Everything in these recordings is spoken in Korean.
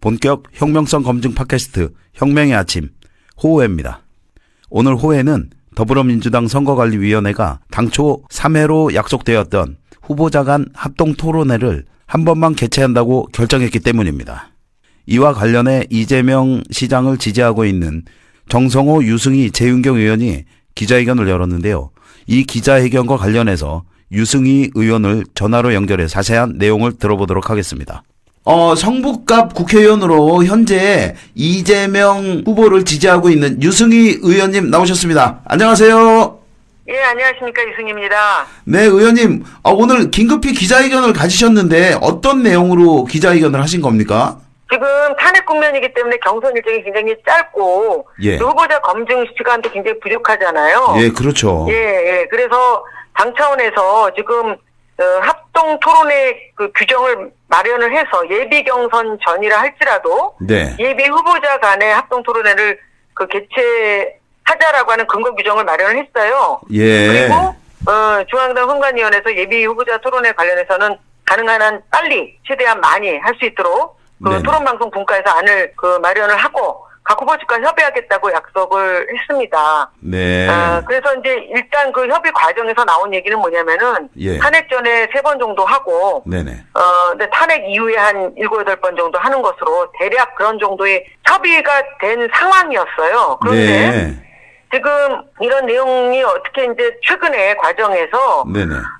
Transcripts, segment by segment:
본격 혁명성 검증 팟캐스트 혁명의 아침 호호회입니다. 오늘 호회는 더불어민주당 선거관리위원회가 당초 3회로 약속되었던 후보자 간 합동 토론회를 한 번만 개최한다고 결정했기 때문입니다. 이와 관련해 이재명 시장을 지지하고 있는 정성호, 유승희, 재윤경 의원이 기자회견을 열었는데요. 이 기자회견과 관련해서 유승희 의원을 전화로 연결해 자세한 내용을 들어보도록 하겠습니다. 성북갑 국회의원으로 현재 이재명 후보를 지지하고 있는 유승희 의원님 나오셨습니다. 안녕하세요. 예, 안녕하십니까. 유승희입니다. 네, 의원님. 오늘 긴급히 기자회견을 가지셨는데 어떤 내용으로 기자회견을 하신 겁니까? 지금 탄핵 국면이기 때문에 경선 일정이 굉장히 짧고 후보자 검증 시간도 굉장히 부족하잖아요. 예, 그렇죠. 예. 그래서 당 차원에서 지금 합동 토론회 그 규정을 마련을 해서 예비 경선 전이라 할지라도 예비 후보자 간의 합동 토론회를 개최하자라고 하는 근거 규정을 마련을 했어요. 예. 그리고 중앙당 선관위원회에서 예비 후보자 토론회 관련해서는 가능한 한 빨리 최대한 많이 할 수 있도록 토론방송 분과에서 안을 마련을 하고 각 후보 측과 협의하겠다고 약속을 했습니다. 네. 그래서 이제 일단 그 협의 과정에서 나온 얘기는 뭐냐면은 탄핵 전에 3번 정도 하고 근데 탄핵 이후에 한 7, 8번 정도 하는 것으로 대략 그런 정도의 협의가 된 상황이었어요. 그런데 지금 이런 내용이 어떻게 이제 최근에 과정에서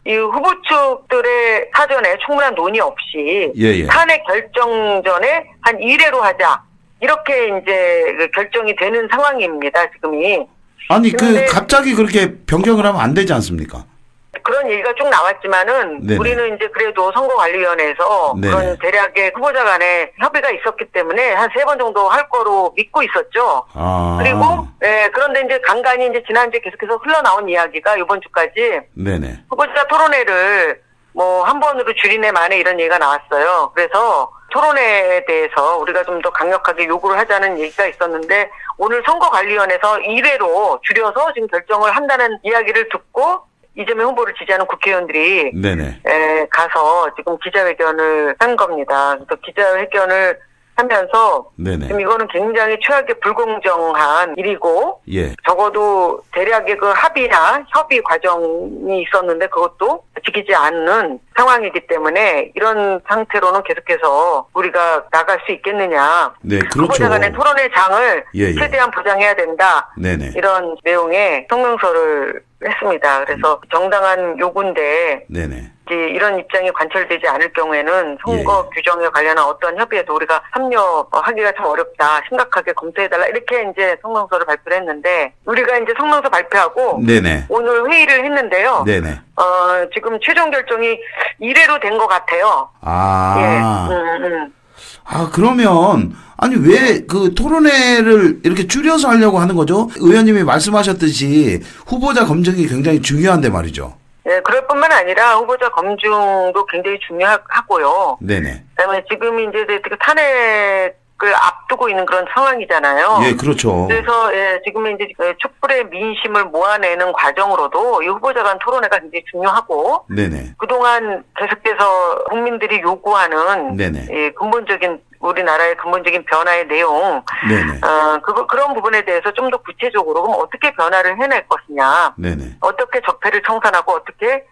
이 후보 측들의 사전에 충분한 논의 없이 탄핵 결정 전에 한 1회로 하자. 이렇게 이제 결정이 되는 상황입니다, 지금이. 아니, 갑자기 그렇게 변경을 하면 안 되지 않습니까? 그런 얘기가 쭉 나왔지만은, 우리는 이제 그래도 선거관리위원회에서 그런 대략의 후보자 간에 협의가 있었기 때문에 한 3번 정도 할 거로 믿고 있었죠. 그리고, 그런데 이제 간간히 이제 지난주에 계속해서 흘러나온 이야기가 이번 주까지 후보자 토론회를 한 번으로 줄이네 마네 이런 얘기가 나왔어요. 그래서 토론회에 대해서 우리가 좀 더 강력하게 요구를 하자는 얘기가 있었는데 오늘 선거관리위원회에서 2회로 줄여서 지금 결정을 한다는 이야기를 듣고 이재명 후보를 지지하는 국회의원들이 가서 지금 기자회견을 한 겁니다. 그래서 기자회견을 하면서 지금 이거는 굉장히 최악의 불공정한 일이고 적어도 대략의 그 합의나 협의 과정이 있었는데 그것도 지키지 않는 상황이기 때문에 이런 상태로는 계속해서 우리가 나갈 수 있겠느냐. 후보자 간의 토론회 장을 최대한 보장해야 된다. 이런 내용의 성명서를 했습니다. 그래서 정당한 요구인데 이제 이런 입장이 관철되지 않을 경우에는 선거 규정에 관련한 어떤 협의에도 우리가 참여하기가 참 어렵다. 심각하게 검토해달라. 이렇게 이제 성명서를 발표를 했는데 우리가 이제 성명서 발표하고 오늘 회의를 했는데요. 지금 최종 결정이 1회로 된 것 같아요. 그러면 아니 왜 그 토론회를 이렇게 줄여서 하려고 하는 거죠? 의원님이 말씀하셨듯이 후보자 검증이 굉장히 중요한데 말이죠. 네, 그럴 뿐만 아니라 후보자 검증도 굉장히 중요하고요. 그다음에 지금 이제 탄핵을 앞두고 있는 그런 상황이잖아요. 예, 그렇죠. 그래서 지금 이제 촛불의 민심을 모아내는 과정으로도 이 후보자 간 토론회가 굉장히 중요하고 그동안 계속해서 국민들이 요구하는 근본적인 우리나라의 근본적인 변화의 내용, 그런 부분에 대해서 좀 더 구체적으로 그럼 어떻게 변화를 해낼 것이냐, 어떻게 적폐를 청산하고 어떻게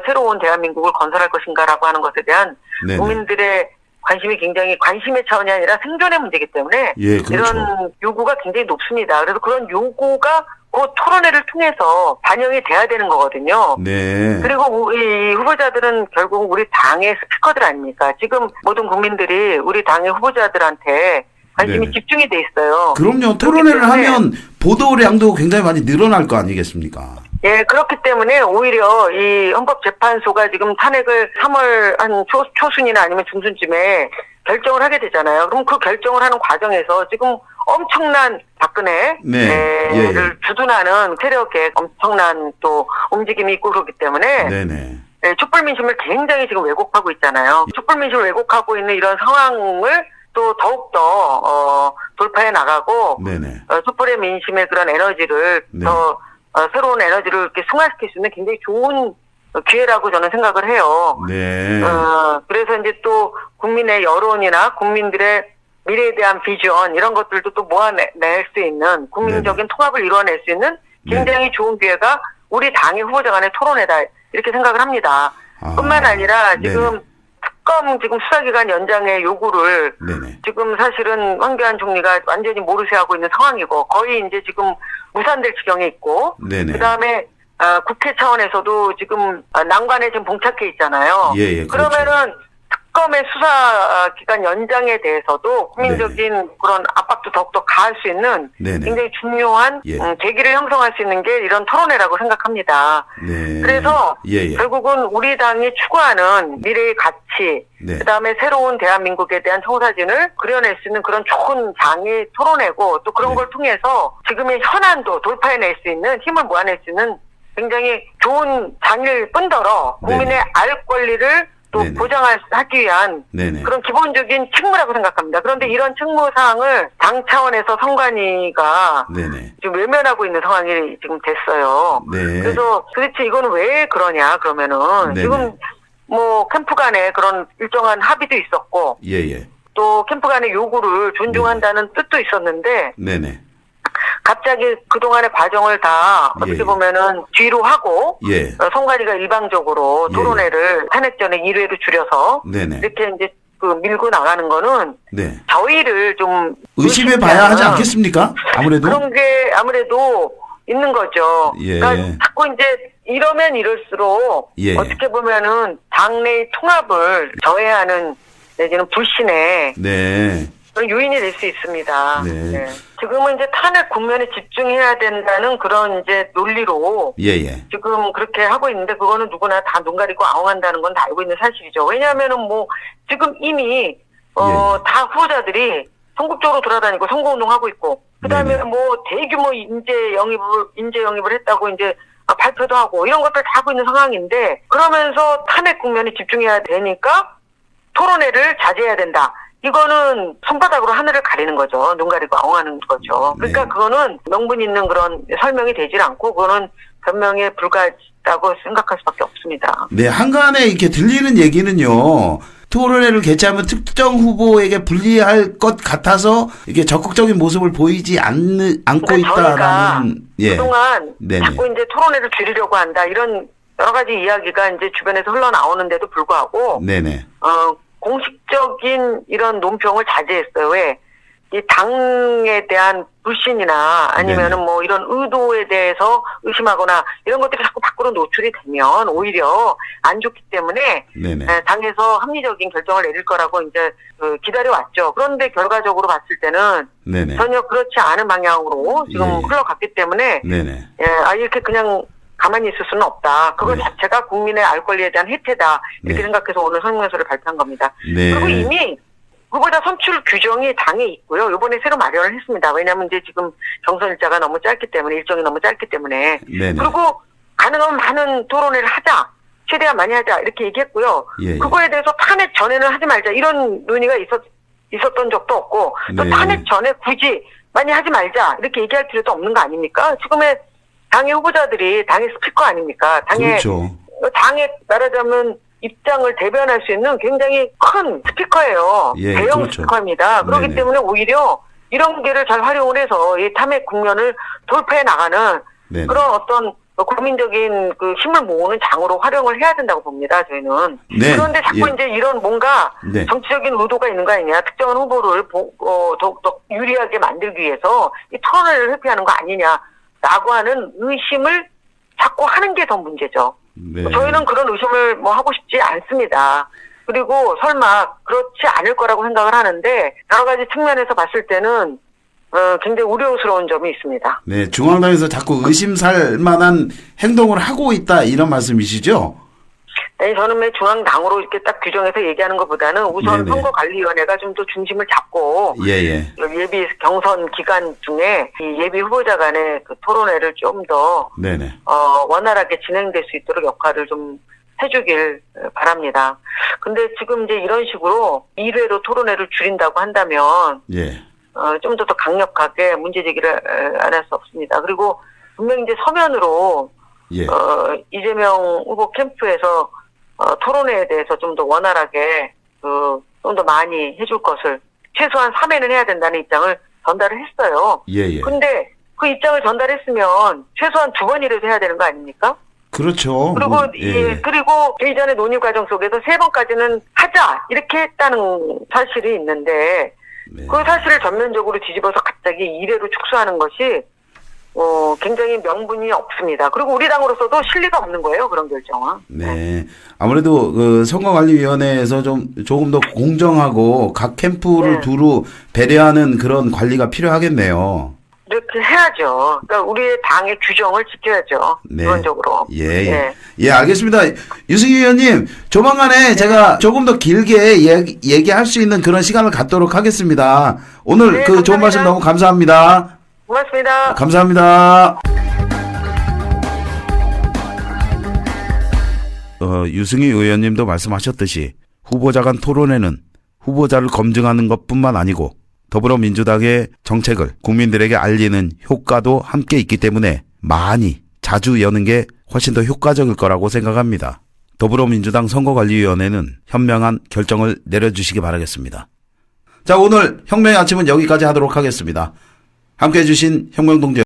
새로운 대한민국을 건설할 것인가라고 하는 것에 대한 국민들의 관심이 굉장히 관심의 차원이 아니라 생존의 문제이기 때문에 이런 요구가 굉장히 높습니다. 그래서 그런 요구가 그 토론회를 통해서 반영이 돼야 되는 거거든요. 그리고 이 후보자들은 결국 우리 당의 스피커들 아닙니까? 지금 모든 국민들이 우리 당의 후보자들한테 관심이 집중이 돼 있어요. 그럼요. 토론회를 하면 보도량도 굉장히 많이 늘어날 거 아니겠습니까? 예, 그렇기 때문에 오히려 이 헌법재판소가 지금 탄핵을 3월 한 초순이나 아니면 중순쯤에 결정을 하게 되잖아요. 그럼 그 결정을 하는 과정에서 지금 엄청난 박근혜를 주둔하는 세력의 엄청난 또 움직임이 있고 그렇기 때문에 촛불 민심을 굉장히 지금 왜곡하고 있잖아요. 촛불 민심을 왜곡하고 있는 이런 상황을 또 더욱더 돌파해 나가고 촛불의 민심의 그런 에너지를 더 새로운 에너지를 이렇게 승화시킬 수 있는 굉장히 좋은 기회라고 저는 생각을 해요. 그래서 이제 또 국민의 여론이나 국민들의 미래에 대한 비전 이런 것들도 또 모아낼 수 있는 국민적인 통합을 이루어낼 수 있는 굉장히 좋은 기회가 우리 당의 후보자 간의 토론회다 이렇게 생각을 합니다. 뿐만 아니라 지금 특검 지금 수사기간 연장의 요구를 지금 사실은 황교안 총리가 완전히 모르쇠하고 있는 상황이고 거의 이제 지금 무산될 지경에 있고 그다음에 국회 차원에서도 지금 난관에 지금 봉착해 있잖아요. 그러면은 특검의 수사 기간 연장에 대해서도 국민적인 그런 압박도 더욱더 가할 수 있는 굉장히 중요한 계기를 형성할 수 있는 게 이런 토론회라고 생각합니다. 그래서 결국은 우리 당이 추구하는 미래의 가치, 그다음에 새로운 대한민국에 대한 청사진을 그려낼 수 있는 그런 좋은 장의 토론회고 또 그런 걸 통해서 지금의 현안도 돌파해낼 수 있는 힘을 모아낼 수 있는 굉장히 좋은 장일 뿐더러 국민의 알 권리를 또 보장하기 위한 그런 기본적인 책무라고 생각합니다. 그런데 이런 책무사항을 당 차원에서 선관위가 지금 외면하고 있는 상황이 지금 됐어요. 그래서 도대체 이거는 왜 그러냐 그러면은 지금 뭐 캠프 간에 그런 일정한 합의도 있었고 또 캠프 간의 요구를 존중한다는 뜻도 있었는데 갑자기 그동안의 과정을 다 어떻게 보면은 뒤로 하고 선관위가 일방적으로 토론회를 탄핵 전에 1회로 줄여서 이렇게 이제 그 밀고 나가는 거는 저희를 좀 의심해 봐야 하지 않겠습니까? 아무래도 그런 게 아무래도 있는 거죠. 그러니까 자꾸 이제 이러면 이럴수록 어떻게 보면은 당내의 통합을 저해하는 내지는 불신에 요인이 될 수 있습니다. 지금은 이제 탄핵 국면에 집중해야 된다는 그런 이제 논리로 지금 그렇게 하고 있는데 그거는 누구나 다 눈 가리고 아웅한다는 건 다 알고 있는 사실이죠. 왜냐하면은 뭐 지금 이미 다 후보자들이 전국적으로 돌아다니고 선거운동하고 있고 그다음에 뭐 대규모 인재 영입을 했다고 이제 발표도 하고 이런 것들 다 하고 있는 상황인데 그러면서 탄핵 국면에 집중해야 되니까 토론회를 자제해야 된다. 이거는 손바닥으로 하늘을 가리는 거죠. 눈 가리고 아웅하는 거죠. 그러니까 그거는 명분 있는 그런 설명이 되질 않고 그거는 변명에 불과하다고 생각할 수밖에 없습니다. 한간에 이렇게 들리는 얘기는요. 토론회를 개최하면 특정 후보에게 불리할 것 같아서 이게 적극적인 모습을 보이지 않고 그러니까 있다라는 그동안 자꾸 이제 토론회를 줄이려고 한다. 이런 여러 가지 이야기가 이제 주변에서 흘러나오는데도 불구하고 공식적인 이런 논평을 자제했어요. 왜? 이 당에 대한 불신이나 아니면은 뭐 이런 의도에 대해서 의심하거나 이런 것들이 자꾸 밖으로 노출이 되면 오히려 안 좋기 때문에 당에서 합리적인 결정을 내릴 거라고 이제 기다려왔죠. 그런데 결과적으로 봤을 때는 전혀 그렇지 않은 방향으로 지금 흘러갔기 때문에 이렇게 그냥 가만히 있을 수는 없다. 그것 자체가 국민의 알 권리에 대한 혜택이다. 이렇게 생각해서 오늘 성명서를 발표한 겁니다. 그리고 이미 후보자 선출 규정이 당에 있고요. 이번에 새로 마련을 했습니다. 왜냐하면 이제 지금 경선 일자가 너무 짧기 때문에 일정이 너무 짧기 때문에 그리고 가능하면 많은 토론회를 하자. 최대한 많이 하자. 이렇게 얘기했고요. 그거에 대해서 탄핵 전에는 하지 말자. 이런 논의가 있었던 적도 없고 또 탄핵 전에 굳이 많이 하지 말자. 이렇게 얘기할 필요도 없는 거 아닙니까? 지금의 당의 후보자들이 당의 스피커 아닙니까? 당의 말하자면 입장을 대변할 수 있는 굉장히 큰 스피커예요. 대형 스피커입니다. 그렇기 때문에 오히려 이런 기회를 잘 활용을 해서 이 탄핵 국면을 돌파해 나가는 그런 어떤 국민적인 그 힘을 모으는 장으로 활용을 해야 된다고 봅니다. 저희는. 그런데 자꾸 이제 이런 뭔가 정치적인 의도가 있는 거 아니냐. 특정한 후보를 더욱더 유리하게 만들기 위해서 이 토론회를 회피하는 거 아니냐. 라고 하는 의심을 자꾸 하는 게 더 문제죠. 저희는 그런 의심을 뭐 하고 싶지 않습니다. 그리고 설마 그렇지 않을 거라고 생각을 하는데 여러 가지 측면에서 봤을 때는 굉장히 우려스러운 점이 있습니다. 중앙당에서 자꾸 의심살 만한 행동을 하고 있다 이런 말씀이시죠? 네, 저는 왜 중앙당으로 이렇게 딱 규정해서 얘기하는 것보다는 우선 선거관리위원회가 좀 더 중심을 잡고 예비 경선 기간 중에 이 예비 후보자 간의 그 토론회를 좀 더 원활하게 진행될 수 있도록 역할을 좀 해주길 바랍니다. 근데 지금 이제 이런 식으로 1회로 토론회를 줄인다고 한다면 좀 더 강력하게 문제 제기를 안 할 수 없습니다. 그리고 분명히 이제 서면으로 이재명 후보 캠프에서 토론회에 대해서 좀 더 원활하게 좀 더 많이 해줄 것을 최소한 3회는 해야 된다는 입장을 전달을 했어요. 예. 근데 그 입장을 전달했으면 최소한 2번이라도 해야 되는 거 아닙니까? 그렇죠. 그리고 그리고 이전의 논의 과정 속에서 3번까지는 하자 이렇게 했다는 사실이 있는데 네. 그 사실을 전면적으로 뒤집어서 갑자기 2회로 축소하는 것이 굉장히 명분이 없습니다. 그리고 우리 당으로서도 실리가 없는 거예요. 그런 결정은. 네. 아무래도 그 선거관리위원회에서 조금 더 공정하고 각 캠프를 두루 배려하는 그런 관리가 필요하겠네요. 이렇게 해야죠. 그러니까 우리의 당의 규정을 지켜야죠. 네. 기본적으로. 예, 알겠습니다. 유승희 의원님, 조만간에 제가 조금 더 길게 얘기할 수 있는 그런 시간을 갖도록 하겠습니다. 오늘 그 좋은 말씀 너무 감사합니다. 고맙습니다. 감사합니다. 유승희 의원님도 말씀하셨듯이 후보자 간 토론회는 후보자를 검증하는 것뿐만 아니고 더불어민주당의 정책을 국민들에게 알리는 효과도 함께 있기 때문에 많이 자주 여는 게 훨씬 더 효과적일 거라고 생각합니다. 더불어민주당 선거관리위원회는 현명한 결정을 내려주시기 바라겠습니다. 자, 오늘 혁명의 아침은 여기까지 하도록 하겠습니다. 함께해 주신 혁명동지